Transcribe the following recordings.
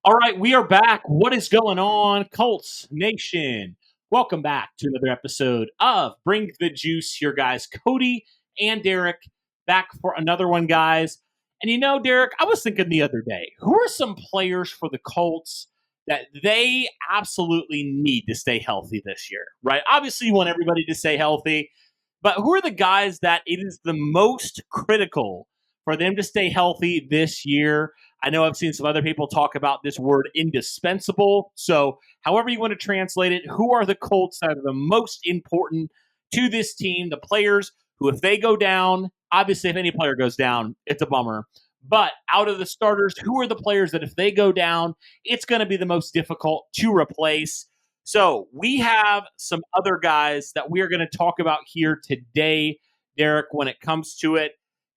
All right, we are back. What is going on, Colts Nation? Welcome back to another episode of Bring the Juice. Here, guys, Cody and Derek back for another one, guys. And Derek, I was thinking the other day, who are some players for the Colts that they absolutely need to stay healthy this year, right? Obviously, you want everybody to stay healthy, but who are the guys that it is the most critical for them to stay healthy this year? I know I've seen some other people talk about this word indispensable. So, however you want to translate it, who are the Colts that are the most important to this team? The players who, if they go down, obviously, if any player goes down, it's a bummer. But out of the starters, who are the players that if they go down, it's going to be the most difficult to replace? So, we have some other guys that we are going to talk about here today, Derek, when it comes to it.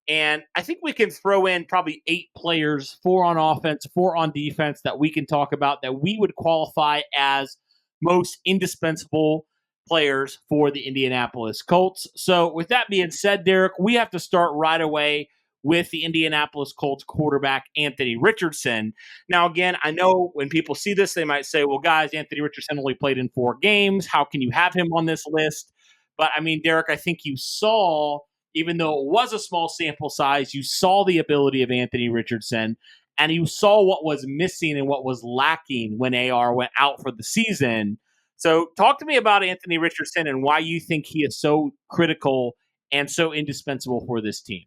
And I think we can throw in probably 8 players, 4 on offense, 4 on defense, that we can talk about that we would qualify as most indispensable players for the Indianapolis Colts. So with that being said, Derek, we have to start right away with the Indianapolis Colts quarterback, Anthony Richardson. Now, again, I know when people see this, they might say, well, guys, Anthony Richardson only played in 4 games. How can you have him on this list? But, I mean, Derek, I think you saw, even though it was a small sample size, you saw the ability of Anthony Richardson, and you saw what was missing and what was lacking when AR went out for the season. So talk to me about Anthony Richardson and why you think he is so critical and so indispensable for this team.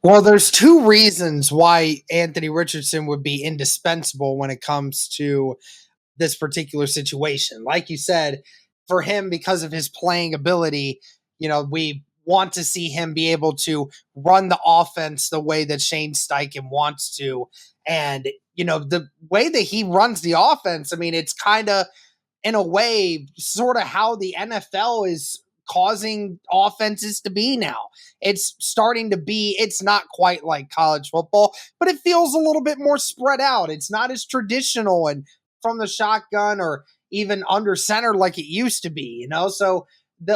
Well, there's 2 reasons why Anthony Richardson would be indispensable when it comes to this particular situation. Like you said, for him, because of his playing ability, we want to see him be able to run the offense the way that Shane Steichen wants to. And, the way that he runs the offense, I mean, it's kind of, in a way, sort of how the NFL is causing offenses to be now. It's starting to be, it's not quite like college football, but it feels a little bit more spread out. It's not as traditional and from the shotgun or even under center like it used to be, So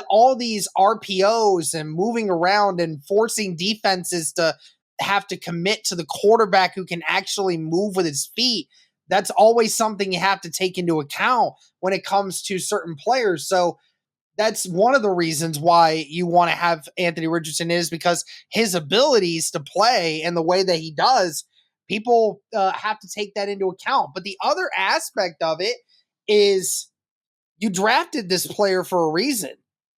all these RPOs and moving around and forcing defenses to have to commit to the quarterback who can actually move with his feet, that's always something you have to take into account when it comes to certain players. So that's one of the reasons why you want to have Anthony Richardson, is because his abilities to play and the way that he does, people have to take that into account. But the other aspect of it is you drafted this player for a reason.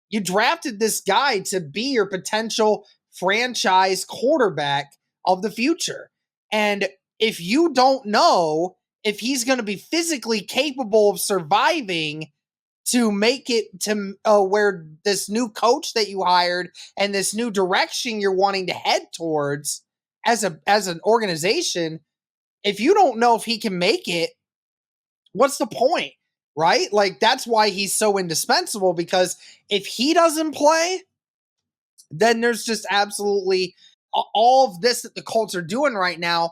You drafted this guy to be your potential franchise quarterback of the future. And if you don't know if he's going to be physically capable of surviving to make it to where this new coach that you hired and this new direction you're wanting to head towards as an organization, if you don't know if he can make it, what's the point? Right? Like, that's why he's so indispensable, because if he doesn't play, then there's just absolutely all of this that the Colts are doing right now.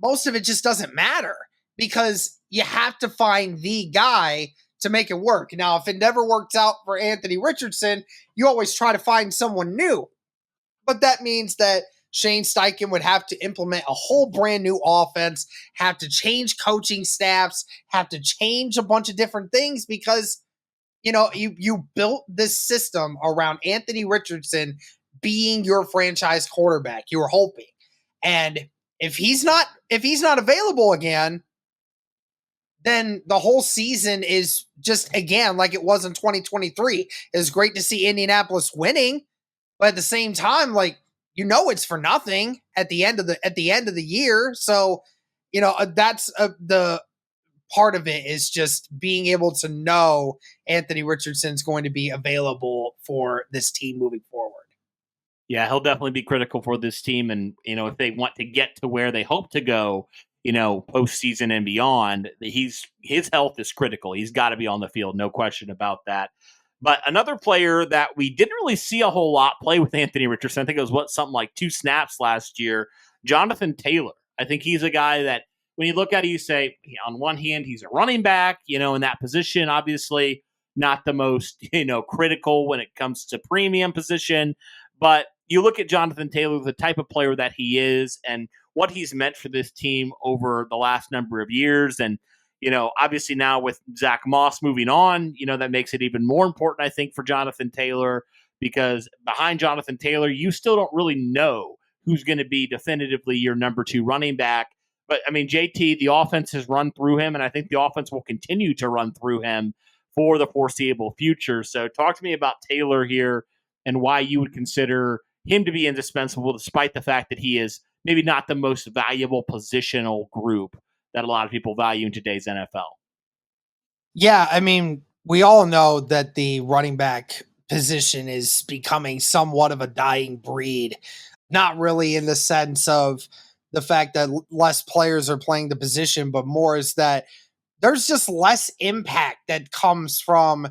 Most of it just doesn't matter, because you have to find the guy to make it work. Now, if it never works out for Anthony Richardson, you always try to find someone new. But that means that Shane Steichen would have to implement a whole brand new offense, have to change coaching staffs, have to change a bunch of different things, because, you built this system around Anthony Richardson being your franchise quarterback. You were hoping. And if he's not available again, then the whole season is just, again, like it was in 2023. It's great to see Indianapolis winning, but at the same time, like, it's for nothing at the end of the year. So, that's the part of it, is just being able to know Anthony Richardson's going to be available for this team moving forward. Yeah, he'll definitely be critical for this team. And, if they want to get to where they hope to go, postseason and beyond, his health is critical. He's got to be on the field. No question about that. But another player that we didn't really see a whole lot play with Anthony Richardson, I think it was something like 2 snaps last year, Jonathan Taylor. I think he's a guy that when you look at it, you say, on one hand, he's a running back, in that position, obviously not the most, critical when it comes to premium position. But you look at Jonathan Taylor, the type of player that he is, and what he's meant for this team over the last number of years. And, obviously now with Zach Moss moving on, that makes it even more important, I think, for Jonathan Taylor, because behind Jonathan Taylor, you still don't really know who's going to be definitively your number 2 running back. But, JT, the offense has run through him, and I think the offense will continue to run through him for the foreseeable future. So talk to me about Taylor here and why you would consider him to be indispensable, despite the fact that he is maybe not the most valuable positional group that a lot of people value in today's NFL. Yeah, we all know that the running back position is becoming somewhat of a dying breed. Not really in the sense of the fact that less players are playing the position, but more is that there's just less impact that comes from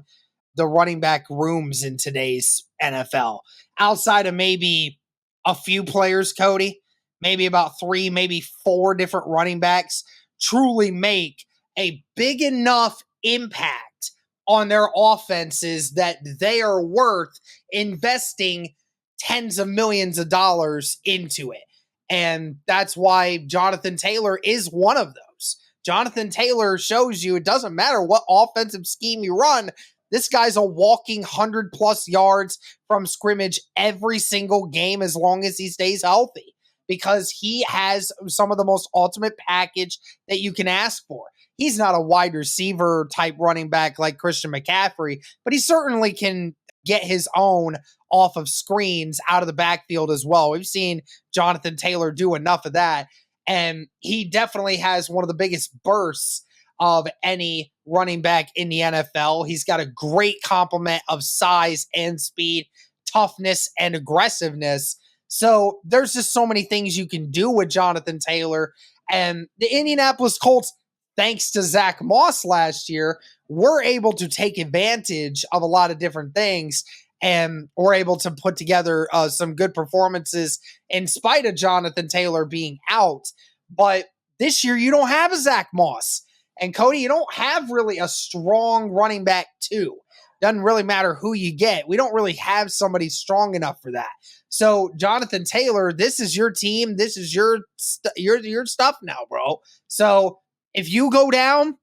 the running back rooms in today's NFL. Outside of maybe a few players, Cody, maybe about 3, maybe 4 different running backs truly make a big enough impact on their offenses that they are worth investing tens of millions of dollars into it. And that's why Jonathan Taylor is one of those. Jonathan Taylor shows you it doesn't matter what offensive scheme you run. This guy's a walking 100+ yards from scrimmage every single game as long as he stays healthy, because he has some of the most ultimate package that you can ask for. He's not a wide receiver type running back like Christian McCaffrey, but he certainly can get his own off of screens out of the backfield as well. We've seen Jonathan Taylor do enough of that, and he definitely has one of the biggest bursts of any running back in the NFL. He's got a great complement of size and speed, toughness and aggressiveness. So there's just so many things you can do with Jonathan Taylor. And the Indianapolis Colts, thanks to Zach Moss last year, were able to take advantage of a lot of different things, and were able to put together some good performances in spite of Jonathan Taylor being out. But this year, you don't have a Zach Moss. And Cody, you don't have really a strong running back too. Doesn't really matter who you get. We don't really have somebody strong enough for that. So Jonathan Taylor, this is your team. This is your stuff now, bro. So if you go down,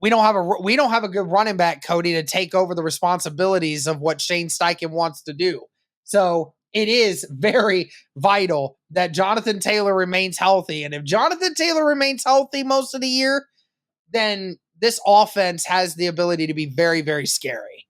we don't have a good running back, Cody, to take over the responsibilities of what Shane Steichen wants to do. So it is very vital that Jonathan Taylor remains healthy. And if Jonathan Taylor remains healthy most of the year, then this offense has the ability to be very, very scary.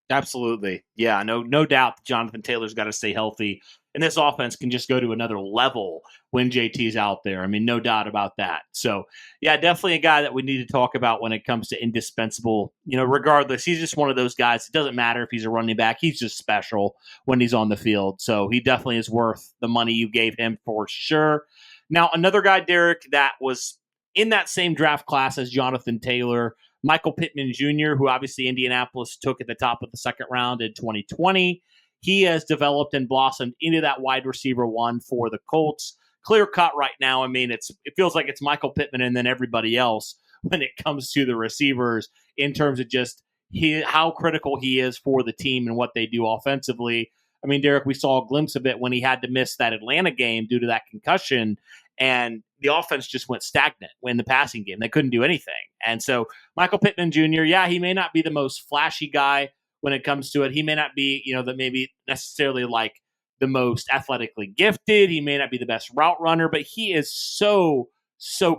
Absolutely. Yeah, no doubt Jonathan Taylor's got to stay healthy, and this offense can just go to another level when JT's out there. No doubt about that. So, yeah, definitely a guy that we need to talk about when it comes to indispensable. Regardless, he's just one of those guys. It doesn't matter if he's a running back. He's just special when he's on the field. So he definitely is worth the money you gave him for sure. Now, another guy, Derek, that was in that same draft class as Jonathan Taylor, Michael Pittman Jr., who obviously Indianapolis took at the top of the second round in 2020. He has developed and blossomed into that wide receiver 1 for the Colts. Clear cut right now. It feels like it's Michael Pittman and then everybody else when it comes to the receivers in terms of just how critical he is for the team and what they do offensively. Derek, we saw a glimpse of it when he had to miss that Atlanta game due to that concussion, and the offense just went stagnant in the passing game. They couldn't do anything. And so Michael Pittman Jr., he may not be the most flashy guy when it comes to it. He may not be, maybe necessarily like the most athletically gifted. He may not be the best route runner, but he is so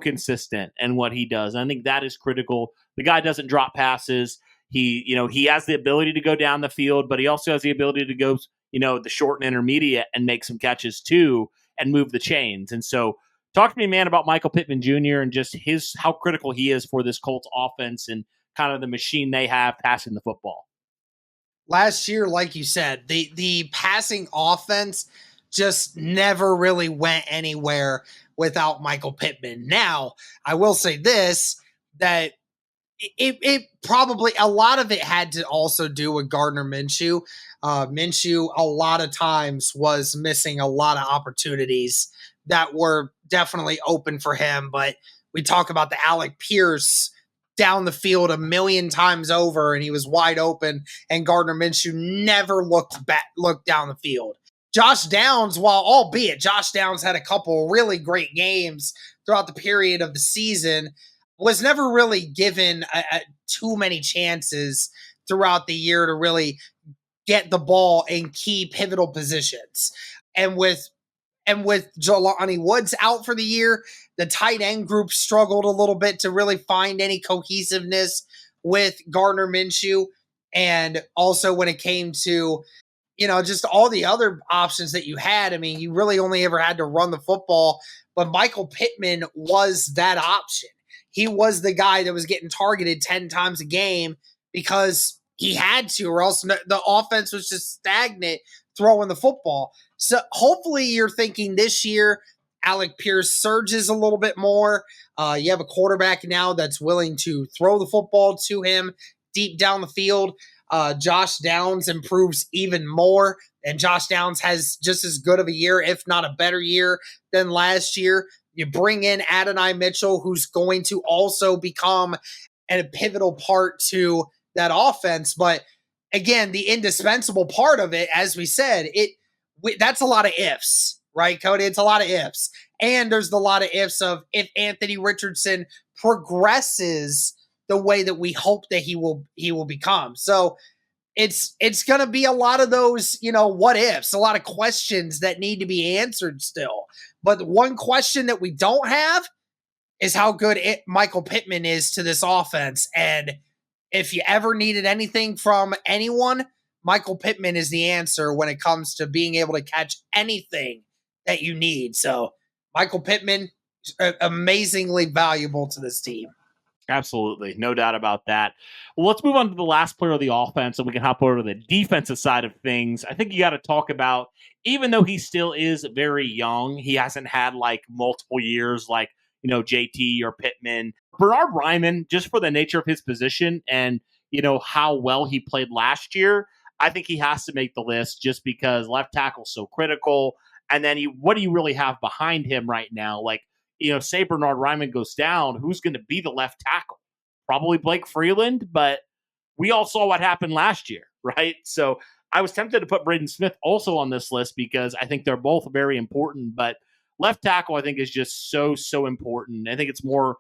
consistent in what he does. And I think that is critical. The guy doesn't drop passes. He has the ability to go down the field, but he also has the ability to go, the short and intermediate and make some catches too and move the chains. And so talk to me, man, about Michael Pittman Jr. and just how critical he is for this Colts offense and kind of the machine they have passing the football. Last year, like you said, the passing offense just never really went anywhere without Michael Pittman. Now, I will say this, that it probably, a lot of it had to also do with Gardner Minshew. Minshew, a lot of times, was missing a lot of opportunities that were definitely open for him. But we talk about the Alec Pierce down the field a million times over, and he was wide open, and Gardner Minshew never looked down the field. Josh Downs, while albeit Josh Downs had a couple really great games throughout the period of the season, was never really given too many chances throughout the year to really get the ball in key pivotal positions. And with Jelani Woods out for the year, the tight end group struggled a little bit to really find any cohesiveness with Gardner Minshew. And also when it came to, just all the other options that you had, I mean, you really only ever had to run the football, but Michael Pittman was that option. He was the guy that was getting targeted 10 times a game because he had to, or else the offense was just stagnant throwing the football. So hopefully you're thinking this year, Alec Pierce surges a little bit more. You have a quarterback now that's willing to throw the football to him deep down the field. Josh Downs improves even more, and Josh Downs has just as good of a year, if not a better year than last year. You bring in Adonai Mitchell, who's going to also become a pivotal part to that offense. But again, the indispensable part of it, as we said, that's a lot of ifs, right, Cody? It's a lot of ifs. And there's a lot of ifs of if Anthony Richardson progresses the way that we hope that he will become. So it's going to be a lot of those, what ifs, a lot of questions that need to be answered still. But one question that we don't have is how good Michael Pittman is to this offense. And if you ever needed anything from anyone, Michael Pittman is the answer when it comes to being able to catch anything that you need. So Michael Pittman, amazingly valuable to this team. Absolutely. No doubt about that. Well, let's move on to the last player of the offense, and we can hop over to the defensive side of things. I think you got to talk about, even though he still is very young, he hasn't had like multiple years like, JT or Pittman. Bernhard Ryman, just for the nature of his position and, how well he played last year, I think he has to make the list just because left tackle's so critical. And then what do you really have behind him right now? Like, say Bernhard Ryman goes down, who's going to be the left tackle? Probably Blake Freeland, but we all saw what happened last year, right? So I was tempted to put Braden Smith also on this list because I think they're both very important, but left tackle I think is just so important. I think it's more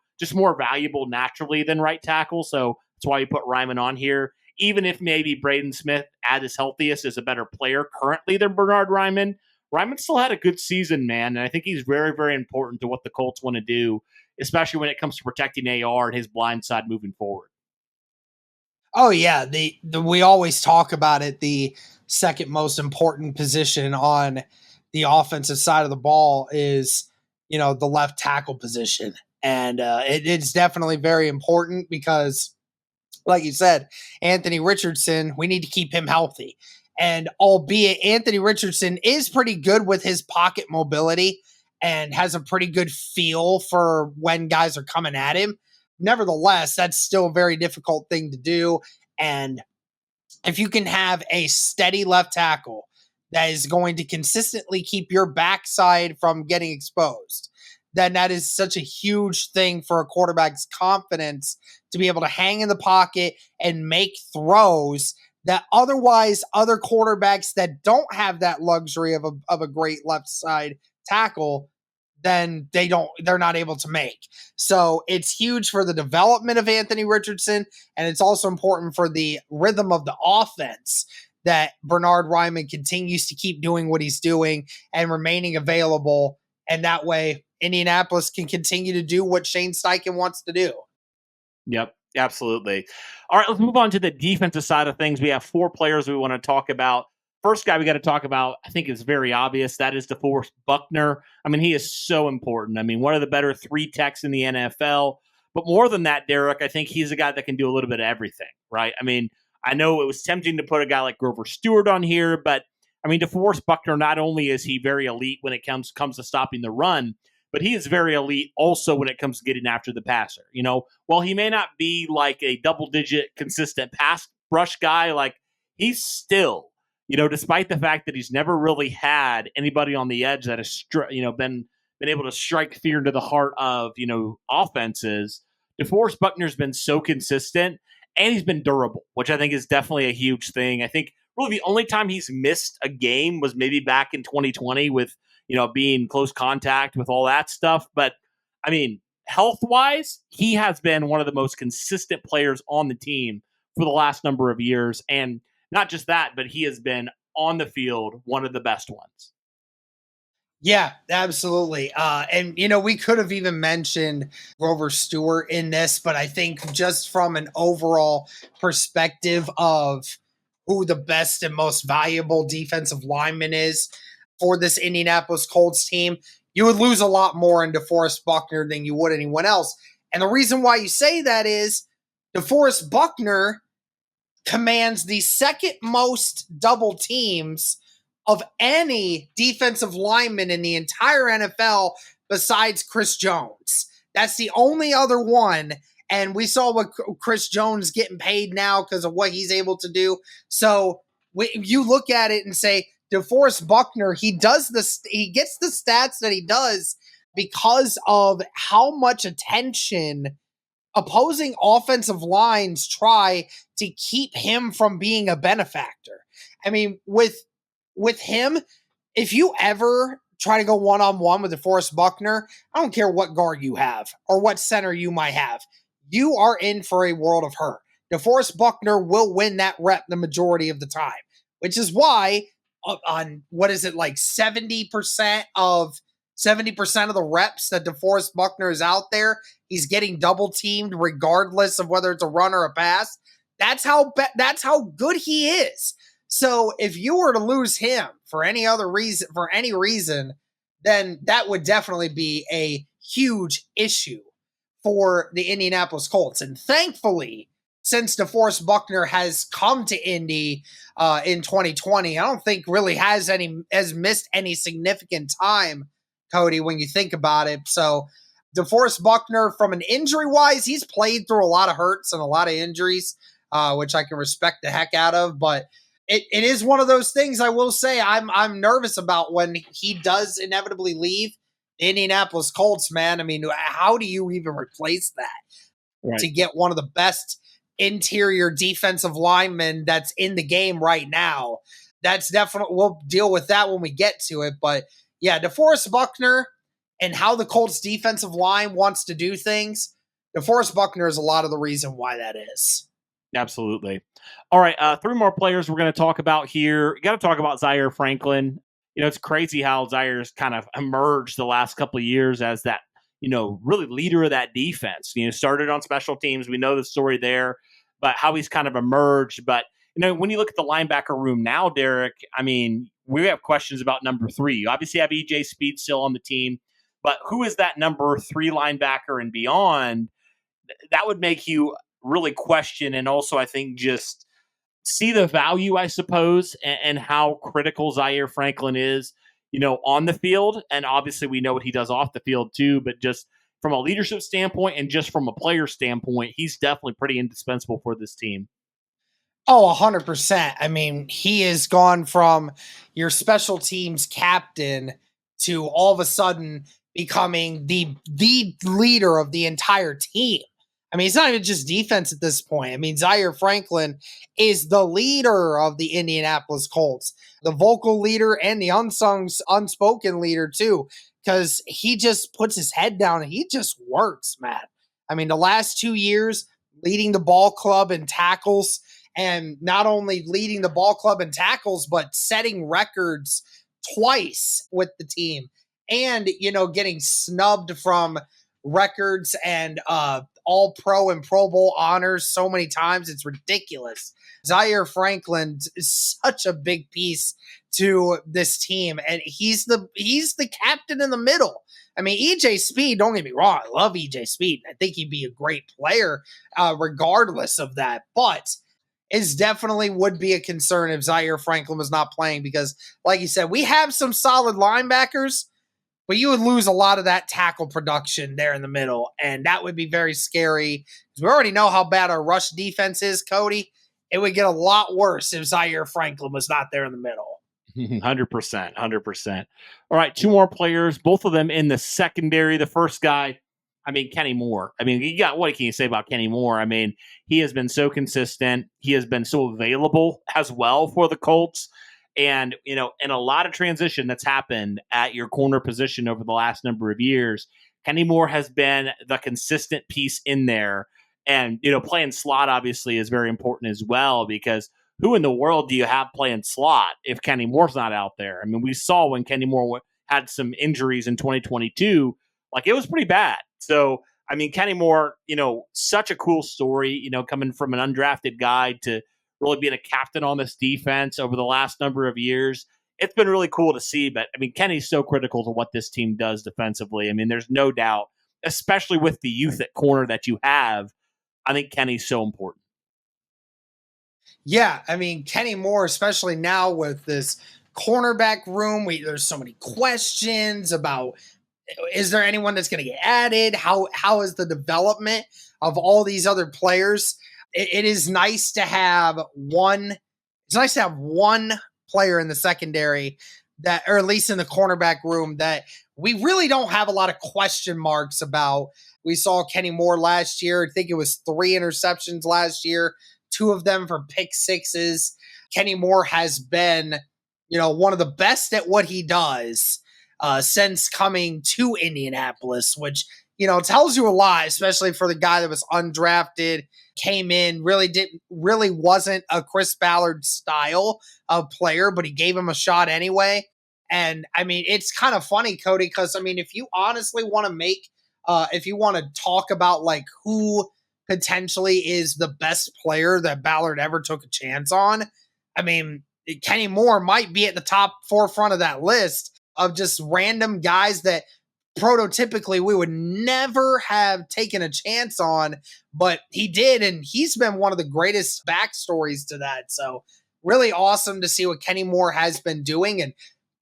valuable naturally than right tackle, so that's why you put Ryman on here. Even if maybe Braden Smith at his healthiest is a better player currently than Bernhard Ryman, Ryman still had a good season, man, and I think he's very, very important to what the Colts want to do, especially when it comes to protecting AR and his blind side moving forward. Oh, yeah. We always talk about it. The second most important position on the offensive side of the ball is, the left tackle position. And it's definitely very important because, like you said, Anthony Richardson, we need to keep him healthy. And albeit Anthony Richardson is pretty good with his pocket mobility and has a pretty good feel for when guys are coming at him, nevertheless, that's still a very difficult thing to do. And if you can have a steady left tackle that is going to consistently keep your backside from getting exposed, then that is such a huge thing for a quarterback's confidence to be able to hang in the pocket and make throws that otherwise other quarterbacks that don't have that luxury of a great left side tackle, then they're not able to make. So it's huge for the development of Anthony Richardson, and it's also important for the rhythm of the offense that Bernhard Ryman continues to keep doing what he's doing and remaining available, and that way Indianapolis can continue to do what Shane Steichen wants to do. Yep. Absolutely. All right, let's move on to the defensive side of things. We have 4 players we want to talk about. First guy we got to talk about, I think is very obvious. That is DeForest Buckner. I mean, he is so important. I mean, one of the better 3 techs in the NFL. But more than that, Derek, I think he's a guy that can do a little bit of everything, right? I mean, I know it was tempting to put a guy like Grover Stewart on here, but I mean, DeForest Buckner, not only is he very elite when it comes to stopping the run, but he is very elite also when it comes to getting after the passer. While he may not be like a double-digit consistent pass rush guy, like he's still, despite the fact that he's never really had anybody on the edge that has, been able to strike fear into the heart of, offenses, DeForest Buckner's been so consistent and he's been durable, which I think is definitely a huge thing. I think really the only time he's missed a game was maybe back in 2020 with, being close contact with all that stuff. But I mean, health wise, he has been one of the most consistent players on the team for the last number of years. And not just that, but he has been on the field one of the best ones. Yeah, absolutely. And, we could have even mentioned Grover Stewart in this, but I think just from an overall perspective of who the best and most valuable defensive lineman is for this Indianapolis Colts team, you would lose a lot more in DeForest Buckner than you would anyone else. And the reason why you say that is DeForest Buckner commands the second most double teams of any defensive lineman in the entire NFL besides Chris Jones. That's the only other one. And we saw what Chris Jones getting paid now because of what he's able to do. So you look at it and say, DeForest Buckner, he gets the stats that he does because of how much attention opposing offensive lines try to keep him from being a benefactor. I mean, with him, if you ever try to go one-on-one with DeForest Buckner, I don't care what guard you have or what center you might have, you are in for a world of hurt. DeForest Buckner will win that rep the majority of the time, which is why on what is it, like 70% of the reps that DeForest Buckner is out there, he's getting double teamed regardless of whether it's a run or a pass. That's how good he is. So if you were to lose him for any reason, then that would definitely be a huge issue for the Indianapolis Colts. And thankfully, since DeForest Buckner has come to Indy in 2020, I don't think really has missed any significant time, Cody, when you think about it. So DeForest Buckner, from an injury-wise, he's played through a lot of hurts and a lot of injuries, which I can respect the heck out of. But it is one of those things I will say I'm nervous about when he does inevitably leave the Indianapolis Colts, man. I mean, how do you even replace that to get one of the best interior defensive linemen that's in the game right now? That's definitely, we'll deal with that when we get to it. But yeah, DeForest Buckner and how the Colts defensive line wants to do things, DeForest Buckner is a lot of the reason why that is. Absolutely. All right, three more players we're going to talk about here. You got to talk about Zier Franklin. It's crazy how Zier's kind of emerged the last couple of years as that, really leader of that defense. Started on special teams. We know the story there, but how he's kind of emerged. But, when you look at the linebacker room now, Derek, I mean, we have questions about number 3. You obviously have EJ Speed still on the team, but who is that number 3 linebacker and beyond? That would make you really question, and also I think just see the value, I suppose, and how critical Zier Franklin is, on the field. And obviously we know what he does off the field too, but just from a leadership standpoint and just from a player standpoint, he's definitely pretty indispensable for this team. Oh, 100%. I mean, he has gone from your special teams captain to all of a sudden becoming the leader of the entire team. I mean, it's not even just defense at this point. I mean, Zier Franklin is the leader of the Indianapolis Colts, the vocal leader and the unspoken leader too, because he just puts his head down and he just works, man. I mean, the last 2 years, leading the ball club in tackles, and not only leading the ball club in tackles, but setting records twice with the team and, getting snubbed from records and all pro and Pro Bowl honors so many times. It's ridiculous. Zier Franklin is such a big piece to this team, and he's the captain in the middle. I mean, EJ Speed, don't get me wrong, I love EJ Speed. I think he'd be a great player regardless of that, but it definitely would be a concern if Zier Franklin was not playing because, like you said, we have some solid linebackers, but you would lose a lot of that tackle production there in the middle, and that would be very scary because we already know how bad our rush defense is, Cody. It would get a lot worse if Zier Franklin was not there in the middle. 100%. All right, 2 more players, both of them in the secondary. The first guy I mean, Kenny Moore. I mean, what can you say about Kenny Moore? I mean, he has been so consistent. He has been so available as well for the Colts. And, in a lot of transition that's happened at your corner position over the last number of years, Kenny Moore has been the consistent piece in there. And, playing slot obviously is very important as well, because who in the world do you have playing slot if Kenny Moore's not out there? I mean, we saw when Kenny Moore had some injuries in 2022, like it was pretty bad. So, I mean, Kenny Moore, such a cool story, coming from an undrafted guy to really being a captain on this defense over the last number of years. It's been really cool to see, but I mean, Kenny's so critical to what this team does defensively. I mean, there's no doubt, especially with the youth at corner that you have. I think Kenny's so important. Yeah, I mean, Kenny Moore, especially now with this cornerback room, there's so many questions about, is there anyone that's going to get added? How is the development of all these other players? It is nice to have one. It's nice to have one player in the secondary that, or at least in the cornerback room, that we really don't have a lot of question marks about. We saw Kenny Moore last year. I think it was 3 interceptions last year, 2 of them for pick sixes. Kenny Moore has been, one of the best at what he does since coming to Indianapolis, which, tells you a lot, especially for the guy that was undrafted, came in, really wasn't a Chris Ballard style of player, but he gave him a shot anyway. And I mean, it's kind of funny, Cody, because I mean, if you honestly want to if you want to talk about like who potentially is the best player that Ballard ever took a chance on, I mean, Kenny Moore might be at the top forefront of that list of just random guys that prototypically we would never have taken a chance on, but he did, and he's been one of the greatest backstories to that. So really awesome to see what Kenny Moore has been doing, and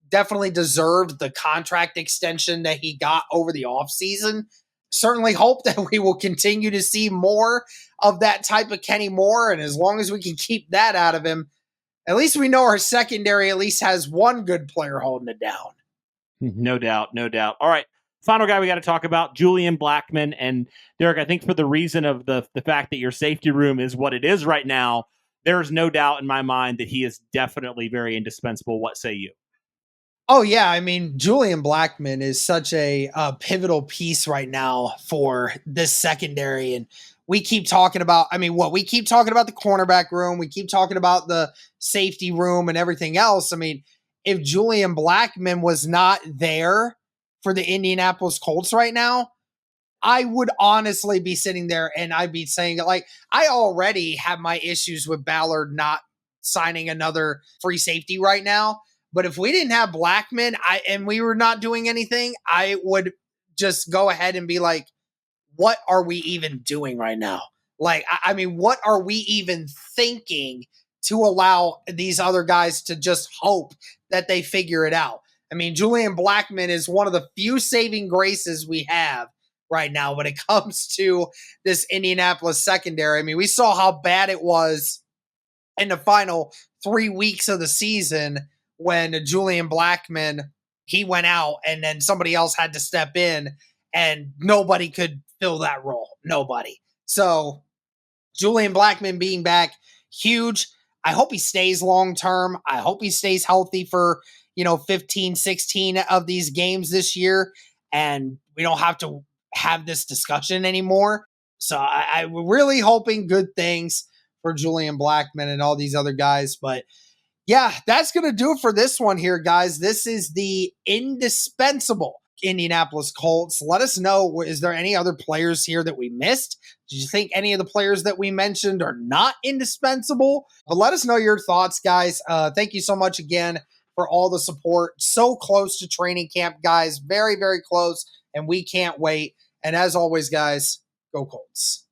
definitely deserved the contract extension that he got over the offseason. Certainly hope that we will continue to see more of that type of Kenny Moore, and as long as we can keep that out of him, at least we know our secondary at least has one good player holding it down. No doubt, no doubt. All right, final guy we got to talk about, Julian Blackman. And Derek, I think for the reason of the fact that your safety room is what it is right now, there's no doubt in my mind that he is definitely very indispensable. What say you? Oh, yeah. I mean, Julian Blackman is such a pivotal piece right now for this secondary. And we keep talking about, we keep talking about the cornerback room. We keep talking about the safety room and everything else. I mean, if Julian Blackman was not there for the Indianapolis Colts right now, I would honestly be sitting there and I'd be saying, like, I already have my issues with Ballard not signing another free safety right now. But if we didn't have Blackman and we were not doing anything, I would just go ahead and be like, what are we even doing right now? Like, I mean, what are we even thinking to allow these other guys to just hope that they figure it out? I mean, Julian Blackman is one of the few saving graces we have right now when it comes to this Indianapolis secondary. I mean, we saw how bad it was in the final 3 weeks of the season when Julian Blackman, he went out and then somebody else had to step in and nobody could fill that role. Nobody. So Julian Blackman being back, huge. I hope he stays long-term. I hope he stays healthy for, 15, 16 of these games this year. And we don't have to have this discussion anymore. So I'm really hoping good things for Julian Blackman and all these other guys. But yeah, that's going to do it for this one here, guys. This is the indispensable Indianapolis Colts. Let us know, is there any other players here that we missed? Did you think any of the players that we mentioned are not indispensable? But let us know your thoughts, guys. Thank you so much again for all the support. So close to training camp, guys. Very, very close, and we can't wait. And as always, guys, go Colts.